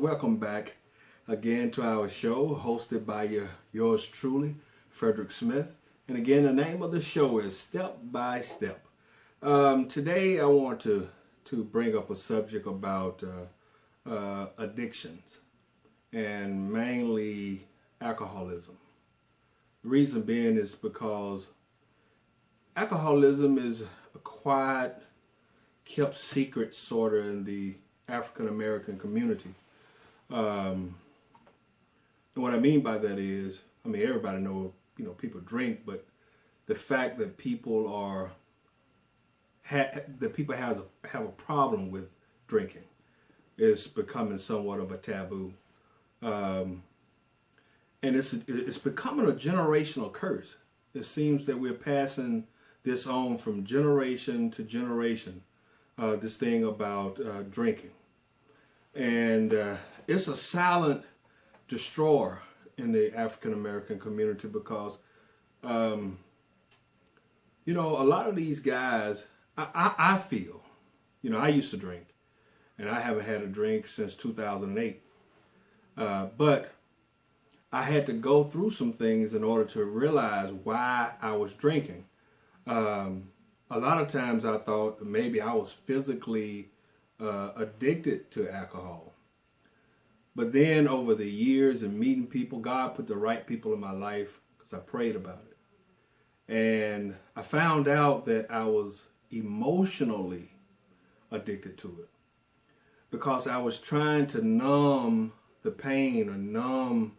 welcome back again to our show hosted by yours truly, Frederick Smith. And again, the name of the show is Step by Step. Today I want to bring up a subject about addictions and mainly alcoholism. The reason being is because alcoholism is a quiet, kept secret sort of in the African American community. And what I mean by that is, everybody know, people drink, but the fact that people have a problem with drinking is becoming somewhat of a taboo, and it's becoming a generational curse. It seems that we're passing this on from generation to generation. This thing about drinking. And it's a silent destroyer in the African American community because, a lot of these guys, I feel, I used to drink and I haven't had a drink since 2008. But I had to go through some things in order to realize why I was drinking. A lot of times I thought maybe I was physically addicted to alcohol. But then over the years and meeting people, God put the right people in my life because I prayed about it. And I found out that I was emotionally addicted to it because I was trying to numb the pain or numb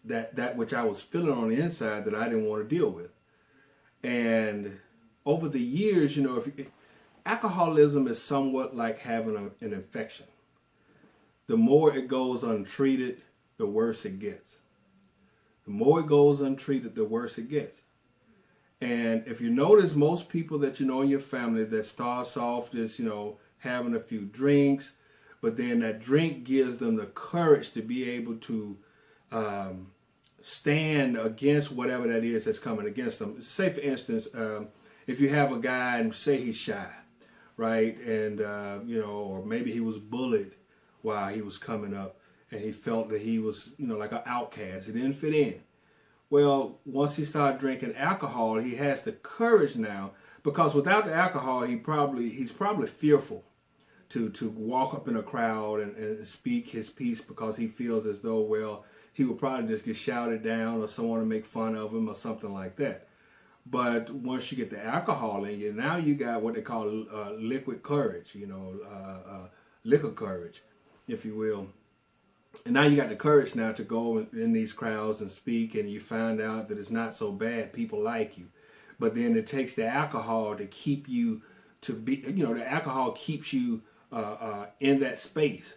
that which I was feeling on the inside that I didn't want to deal with. And over the years, alcoholism is somewhat like having an infection. The more it goes untreated, the worse it gets. The more it goes untreated, the worse it gets. And if you notice, most people that in your family that starts off just, having a few drinks, but then that drink gives them the courage to be able to stand against whatever that is that's coming against them. Say, for instance, if you have a guy and say he's shy, right? And, or maybe he was bullied while he was coming up and he felt that he was, like an outcast. He didn't fit in. Well, once he started drinking alcohol, he has the courage now because without the alcohol, he's probably fearful to walk up in a crowd and speak his piece because he feels as though, well, he would probably just get shouted down or someone to make fun of him or something like that. But once you get the alcohol in you, now you got what they call liquid courage, liquor courage, if you will. And now you got the courage now to go in these crowds and speak, and you find out that it's not so bad. People like you. But then it takes the alcohol to keep you to be, the alcohol keeps you in that space,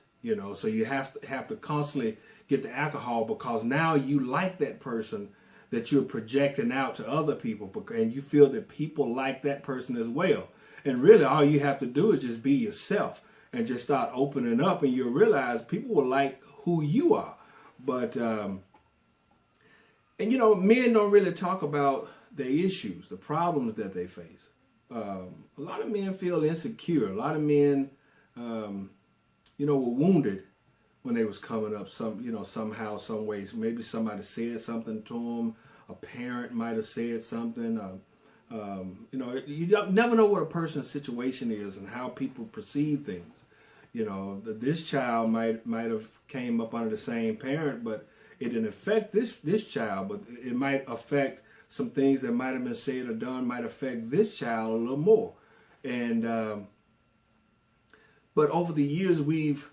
so you have to constantly get the alcohol because now you like that person that you're projecting out to other people, and you feel that people like that person as well. And really all you have to do is just be yourself and just start opening up, and you'll realize people will like who you are. But men don't really talk about their issues, the problems that they face. A lot of men feel insecure. A lot of men were wounded when they was coming up, somehow, some ways. Maybe somebody said something to them. A parent might have said something. You never know what a person's situation is and how people perceive things. This child might have came up under the same parent, but it didn't affect this child. But it might affect some things that might have been said or done might affect this child a little more. And but over the years, we've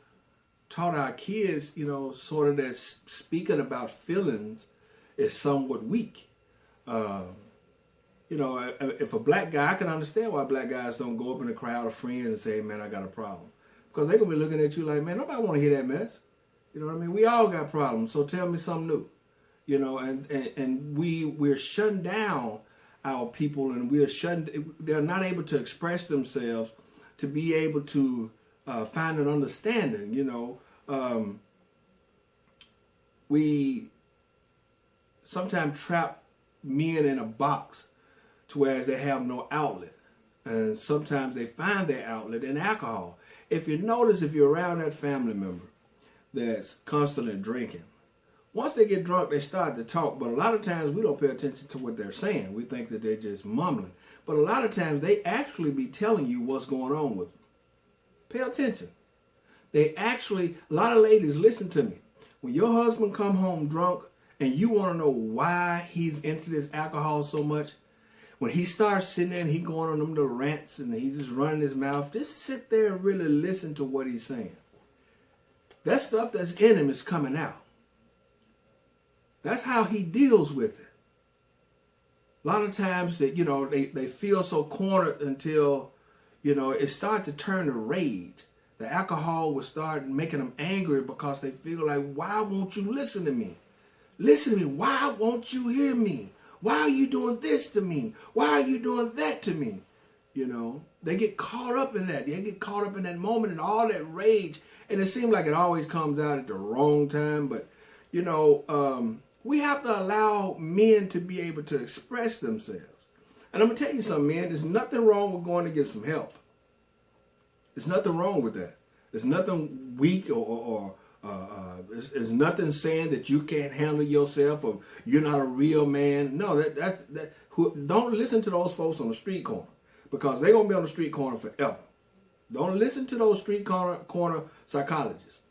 taught our kids, sort of that speaking about feelings is somewhat weak. If a black guy, I can understand why black guys don't go up in a crowd of friends and say, man, I got a problem. Because they're going to be looking at you like, man, nobody want to hear that mess. You know what I mean? We all got problems, so tell me something new. And we're shutting down our people, and they're not able to express themselves to be able to find an understanding, we sometimes trap men in a box to whereas they have no outlet. And sometimes they find their outlet in alcohol. if you notice, if you're around that family member that's constantly drinking, once they get drunk, they start to talk, but a lot of times we don't pay attention to what they're saying. We think that they're just mumbling. But a lot of times they actually be telling you what's going on with them. Pay attention. They actually, a lot of ladies, listen to me. When your husband come home drunk and you want to know why he's into this alcohol so much, when he starts sitting there and he going on them little rants and he just running his mouth, just sit there and really listen to what he's saying. That stuff that's in him is coming out. That's how he deals with it. A lot of times that, they feel so cornered until, it starts to turn to rage. The alcohol will start making them angry because they feel like, why won't you listen to me? Listen to me. Why won't you hear me? Why are you doing this to me? Why are you doing that to me? They get caught up in that. They get caught up in that moment and all that rage. And it seems like it always comes out at the wrong time. But, we have to allow men to be able to express themselves. And I'm going to tell you something, man. There's nothing wrong with going to get some help. There's nothing wrong with that. There's nothing weak or there's nothing saying that you can't handle yourself or you're not a real man. No, don't listen to those folks on the street corner because they're going to be on the street corner forever. Don't listen to those street corner psychologists.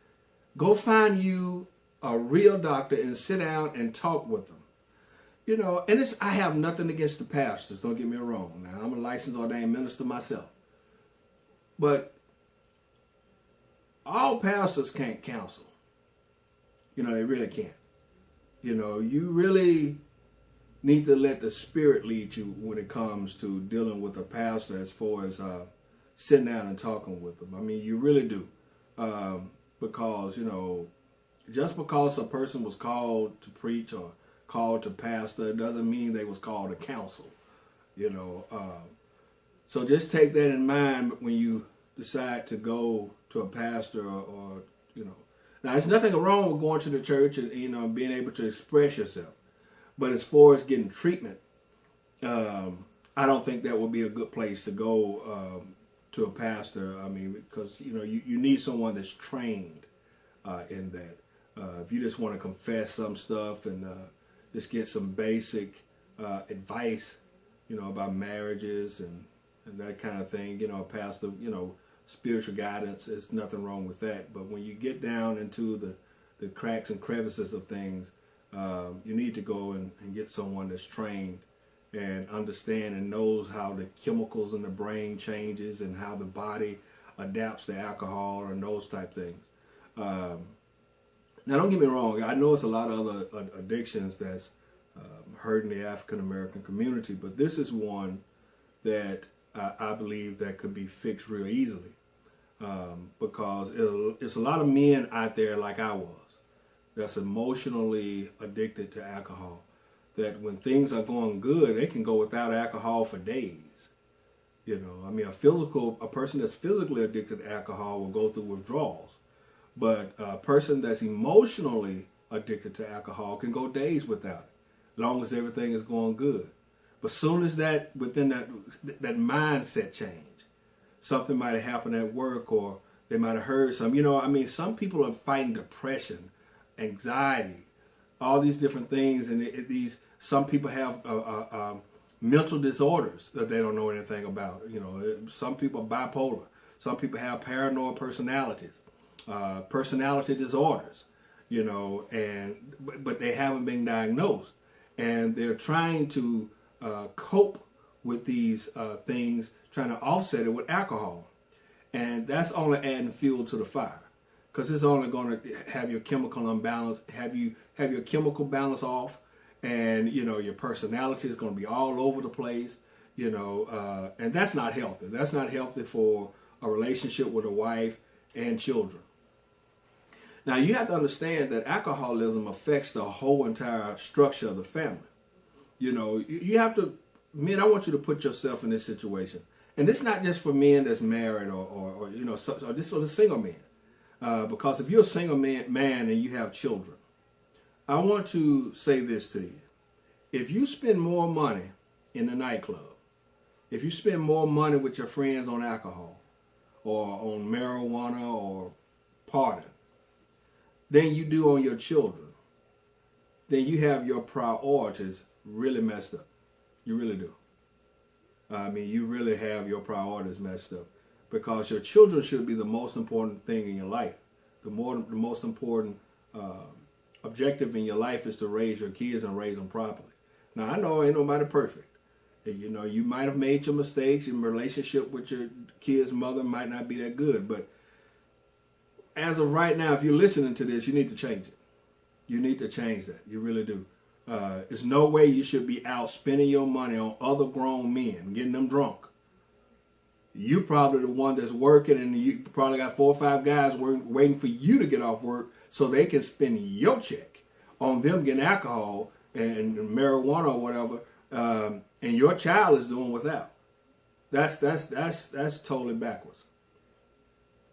Go find you a real doctor and sit down and talk with them. And I have nothing against the pastors, don't get me wrong. Now, I'm a licensed ordained minister myself. But all pastors can't counsel. They really can't. You really need to let the Spirit lead you when it comes to dealing with a pastor as far as sitting down and talking with them. I mean, you really do. Because, just because a person was called to preach or called to pastor doesn't mean they was called to counsel. So just take that in mind when you decide to go to a pastor or. Now, there's nothing wrong with going to the church and, being able to express yourself. But as far as getting treatment, I don't think that would be a good place to go to a pastor. I mean, because, you need someone that's trained in that. If you just want to confess some stuff and just get some basic advice, about marriages and that kind of thing, pastor, spiritual guidance, there's nothing wrong with that. But when you get down into the cracks and crevices of things, you need to go and get someone that's trained and understand and knows how the chemicals in the brain changes and how the body adapts to alcohol and those type things. Now, don't get me wrong. I know it's a lot of other addictions that's hurting the African American community, but this is one that I believe that could be fixed real easily because it's a lot of men out there like I was that's emotionally addicted to alcohol. That when things are going good, they can go without alcohol for days. I mean, a person that's physically addicted to alcohol will go through withdrawals. But a person that's emotionally addicted to alcohol can go days without it, as long as everything is going good. But soon as within that mindset change, something might have happened at work or they might have heard something. Some people are fighting depression, anxiety, all these different things. And some people have mental disorders that they don't know anything about. Some people are bipolar. Some people have paranoid personalities. Personality disorders, but they haven't been diagnosed, and they're trying to cope with these things, trying to offset it with alcohol, and that's only adding fuel to the fire, because it's only going to have your chemical imbalance, have your chemical balance off, and your personality is going to be all over the place, and that's not healthy. That's not healthy for a relationship with a wife and children. Now, you have to understand that alcoholism affects the whole entire structure of the family. You have to, men, I want you to put yourself in this situation. And this is not just for men that's married or this for the single men. Because if you're a single man and you have children, I want to say this to you. If you spend more money in the nightclub, if you spend more money with your friends on alcohol, or on marijuana or partying than you do on your children, then you have your priorities really messed up. You really do. I mean, you really have your priorities messed up, because your children should be the most important thing in your life. The most important objective in your life is to raise your kids and raise them properly. Now, I know ain't nobody perfect. You know, you might have made your mistakes. Your relationship with your kid's mother might not be that good. But as of right now, if you're listening to this, you need to change it. You need to change that. You really do. There's no way you should be out spending your money on other grown men, getting them drunk. You probably the one that's working, and you probably got 4 or 5 guys waiting for you to get off work so they can spend your check on them getting alcohol and marijuana or whatever, and your child is doing without. That's totally backwards.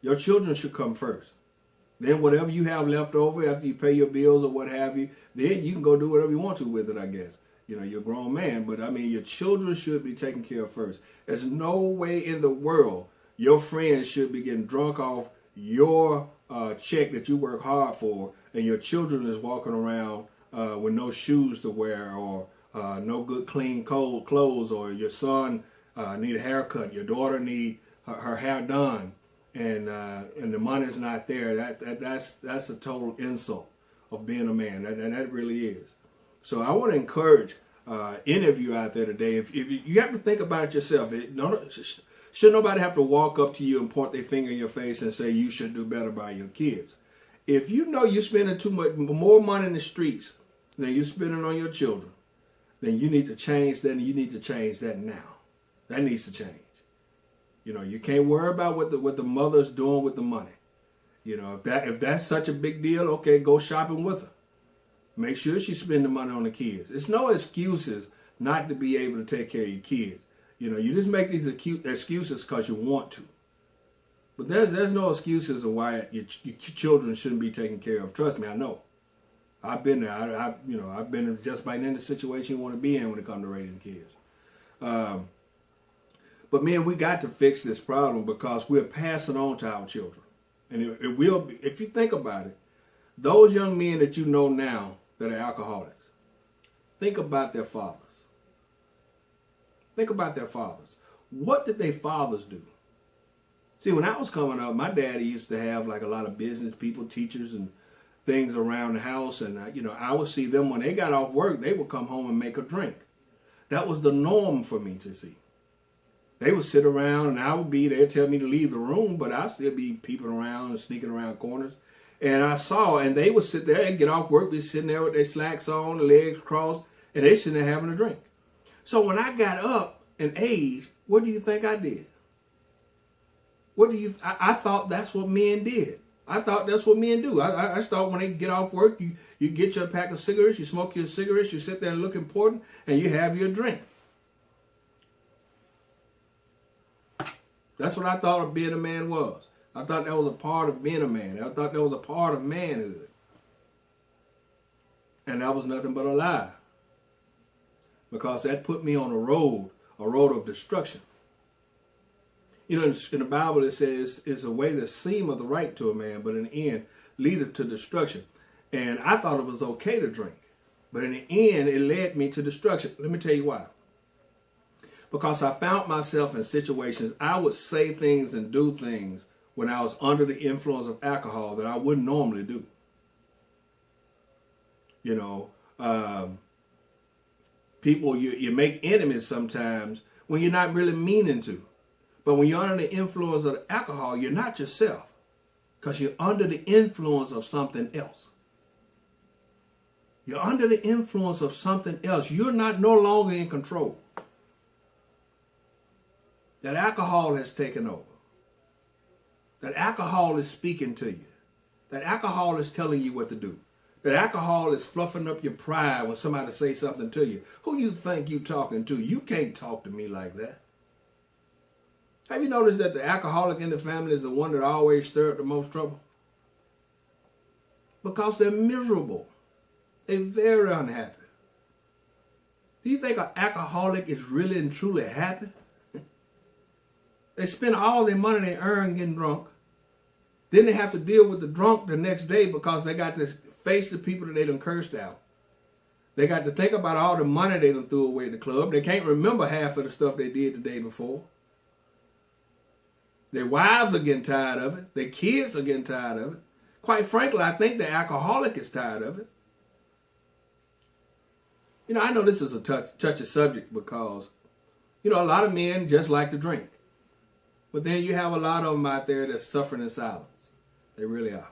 Your children should come first. Then whatever you have left over after you pay your bills or what have you, then you can go do whatever you want to with it, I guess. You know, you're a grown man, but I mean, your children should be taken care of first. There's no way in the world your friends should be getting drunk off your check that you work hard for, and your children is walking around with no shoes to wear, or no good clean cold clothes, or your son need a haircut, your daughter need her hair done, and the money's not there. That's a total insult of being a man, and that really is. So I want to encourage any of you out there today, if you have to think about it yourself. Should nobody have to walk up to you and point their finger in your face and say you should do better by your kids. If you know you're spending more money in the streets than you're spending on your children, then you need to change that, and you need to change that now. That needs to change. You know, you can't worry about what the mother's doing with the money. You know, if that's such a big deal, okay, go shopping with her. Make sure she spend the money on the kids. It's no excuses not to be able to take care of your kids. You know, you just make these excuses because you want to. But there's no excuses of why your children shouldn't be taken care of. Trust me, I know. I've been there. I've been just about in the situation you want to be in when it comes to raising kids. But man, we got to fix this problem, because we're passing on to our children. And it will be, if you think about it, those young men that you know now that are alcoholics, think about their fathers. Think about their fathers. What did their fathers do? See, when I was coming up, my daddy used to have like a lot of business people, teachers, and things around the house. And, I would see them when they got off work, they would come home and make a drink. That was the norm for me to see. They would sit around, and I would be there, tell me to leave the room, but I'd still be peeping around and sneaking around corners. And I saw, and they would sit there and get off work, be sitting there with their slacks on, the legs crossed, and they sitting there having a drink. So when I got up in age, what do you think I did? I thought that's what men did. I thought that's what men do. I thought when they get off work, you get your pack of cigarettes, you smoke your cigarettes, you sit there and look important, and you have your drink. That's what I thought being a man was. I thought that was a part of being a man. I thought that was a part of manhood. And that was nothing but a lie. Because that put me on a road of destruction. You know, in the Bible it says, it's a way that seemeth right to a man, but in the end leadeth to destruction. And I thought it was okay to drink. But in the end, it led me to destruction. Let me tell you why. Because I found myself in situations, I would say things and do things when I was under the influence of alcohol that I wouldn't normally do. You know, people, you make enemies sometimes when you're not really meaning to. But when you're under the influence of alcohol, you're not yourself, because you're under the influence of something else. You're under the influence of something else. You're no longer in control. That alcohol has taken over. That alcohol is speaking to you. That alcohol is telling you what to do. That alcohol is fluffing up your pride when somebody says something to you. Who you think you talking to? You can't talk to me like that. Have you noticed that the alcoholic in the family is the one that always stirred the most trouble? Because they're miserable. They're very unhappy. Do you think an alcoholic is really and truly happy? They spend all their money they earn getting drunk. Then they have to deal with the drunk the next day because they got to face the people that they done cursed out. They got to think about all the money they done threw away at the club. They can't remember half of the stuff they did the day before. Their wives are getting tired of it. Their kids are getting tired of it. Quite frankly, I think the alcoholic is tired of it. You know, I know this is a touchy subject because, you know, a lot of men just like to drink. But then you have a lot of them out there that's suffering in silence. They really are.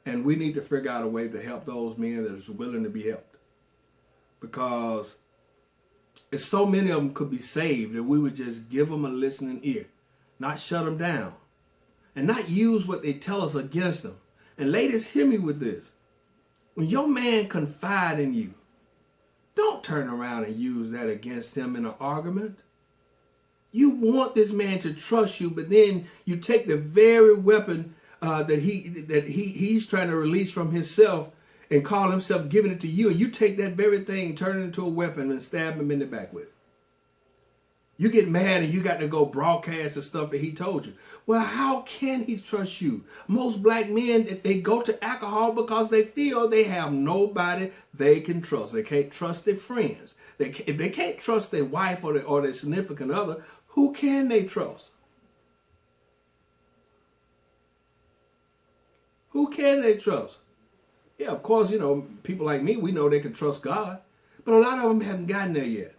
And we need to figure out a way to help those men that are willing to be helped. Because if so many of them could be saved, if we would just give them a listening ear, not shut them down, and not use what they tell us against them. And ladies, hear me with this. When your man confide in you, don't turn around and use that against him in an argument. You want this man to trust you, but then you take the very weapon that he's trying to release from himself and call himself giving it to you, and you take that very thing, turn it into a weapon, and stab him in the back with it. You get mad and you got to go broadcast the stuff that he told you. Well, how can he trust you? Most black men, they go to alcohol because they feel they have nobody they can trust. They can't trust their friends. If they can't trust their wife or their significant other, who can they trust? Who can they trust? Yeah, of course, you know, people like me, we know they can trust God. But a lot of them haven't gotten there yet.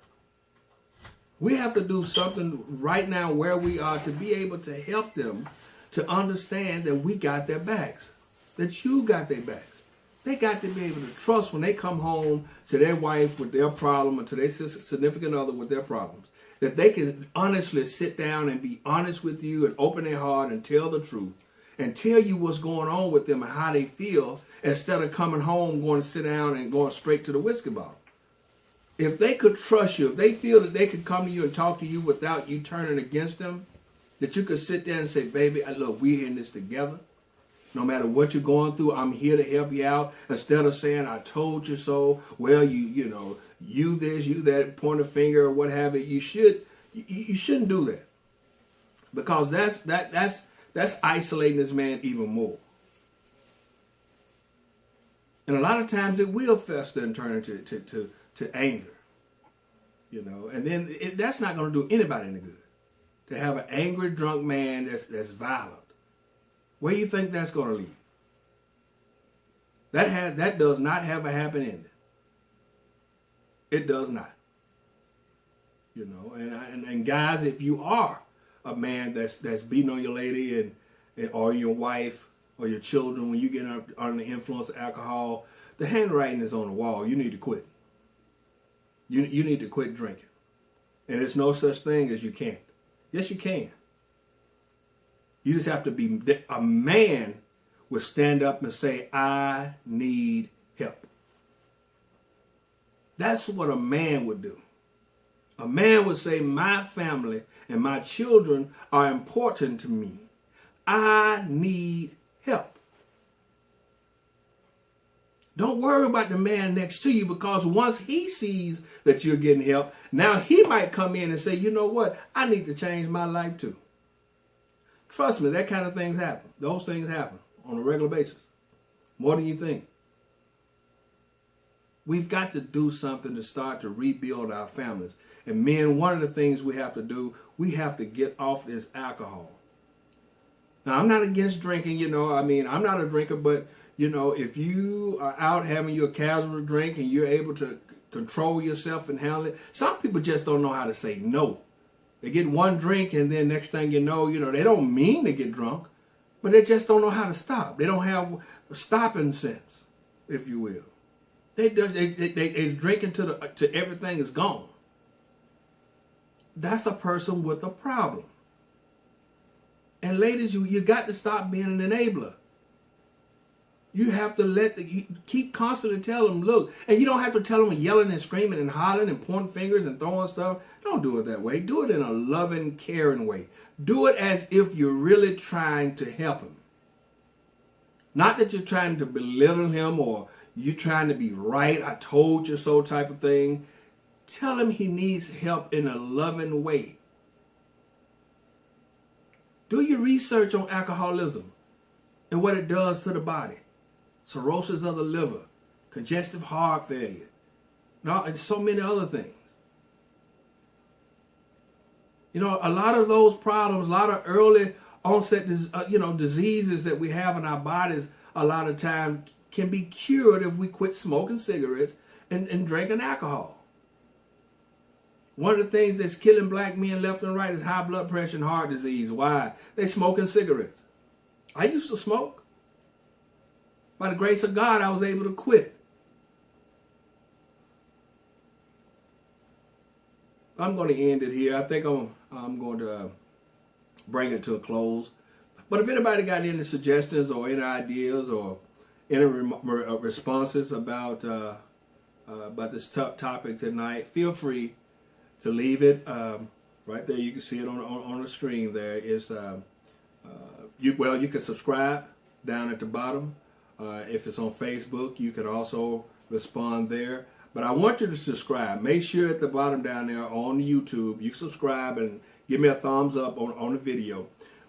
We have to do something right now where we are to be able to help them to understand that we got their backs, that you got their backs. They got to be able to trust when they come home to their wife with their problem or to their significant other with their problems, that they can honestly sit down and be honest with you and open their heart and tell the truth and tell you what's going on with them and how they feel instead of coming home, going to sit down and going straight to the whiskey bottle. If they could trust you, if they feel that they could come to you and talk to you without you turning against them, that you could sit there and say, baby, look, we're in this together. No matter what you're going through, I'm here to help you out. Instead of saying, I told you so, well, you know, you this, you that, point a finger or what have you, you shouldn't do that. Because that's isolating this man even more. And a lot of times it will fester and turn into anger, you know, and then that's not going to do anybody any good. To have an angry, drunk man that's violent, where do you think that's going to lead? That does not have a happy ending. It does not. You know, and guys, if you are a man that's beating on your lady or your wife or your children when you get under the influence of alcohol, the handwriting is on the wall. You need to quit. You need to quit drinking. And there's no such thing as you can't. Yes, you can. You just have to be, a man will stand up and say, I need help. That's what a man would do. A man would say, my family and my children are important to me. I need help. Don't worry about the man next to you, because once he sees that you're getting help, now he might come in and say, you know what, I need to change my life too. Trust me, that kind of things happen. Those things happen on a regular basis. More than you think. We've got to do something to start to rebuild our families. And men, one of the things we have to do, we have to get off this alcohol. Now, I'm not against drinking, you know. I mean, I'm not a drinker, but you know, if you are out having your casual drink and you're able to control yourself and handle it, some people just don't know how to say no. They get one drink and then next thing you know, they don't mean to get drunk, but they just don't know how to stop. They don't have a stopping sense, if you will. They drink until everything is gone. That's a person with a problem. And ladies, you got to stop being an enabler. You have to keep constantly telling them, look, and you don't have to tell them yelling and screaming and hollering and pointing fingers and throwing stuff. Don't do it that way. Do it in a loving, caring way. Do it as if you're really trying to help him. Not that you're trying to belittle him or you're trying to be right, I told you so type of thing. Tell him he needs help in a loving way. Do your research on alcoholism and what it does to the body. Cirrhosis of the liver, congestive heart failure, and so many other things. You know, a lot of those problems, a lot of early onset, diseases that we have in our bodies, a lot of time can be cured if we quit smoking cigarettes and drinking alcohol. One of the things that's killing black men left and right is high blood pressure and heart disease. Why? They smoking cigarettes. I used to smoke. By the grace of God, I was able to quit. I'm going to end it here. I think I'm going to bring it to a close. But if anybody got any suggestions or any ideas or any responses about this topic tonight, feel free to leave it. Right there, you can see it on the screen. There is you can subscribe down at the bottom. If it's on Facebook, you can also respond there. But I want you to subscribe. Make sure at the bottom down there on YouTube, you subscribe and give me a thumbs up on the video.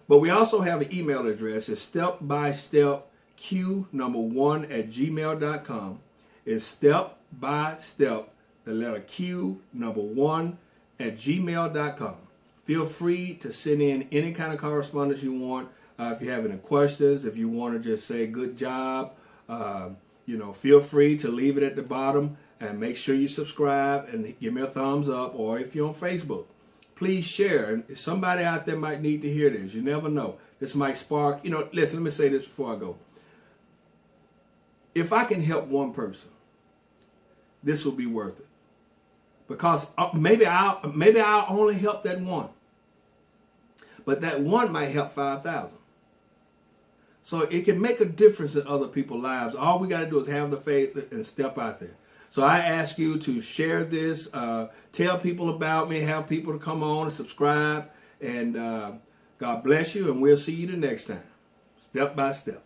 But we also have an email address. It's stepbystepq1@gmail.com. It's stepbystep, the letter Q1@gmail.com. Feel free to send in any kind of correspondence you want. If you have any questions, if you want to just say good job, feel free to leave it at the bottom. And make sure you subscribe and give me a thumbs up. Or if you're on Facebook, please share. And somebody out there might need to hear this. You never know. This might spark. Listen, let me say this before I go. If I can help one person, this will be worth it. Because maybe I'll only help that one. But that one might help 5,000. So it can make a difference in other people's lives. All we got to do is have the faith and step out there. So I ask you to share this, tell people about me, have people to come on and subscribe. And God bless you, and we'll see you the next time. Step by step.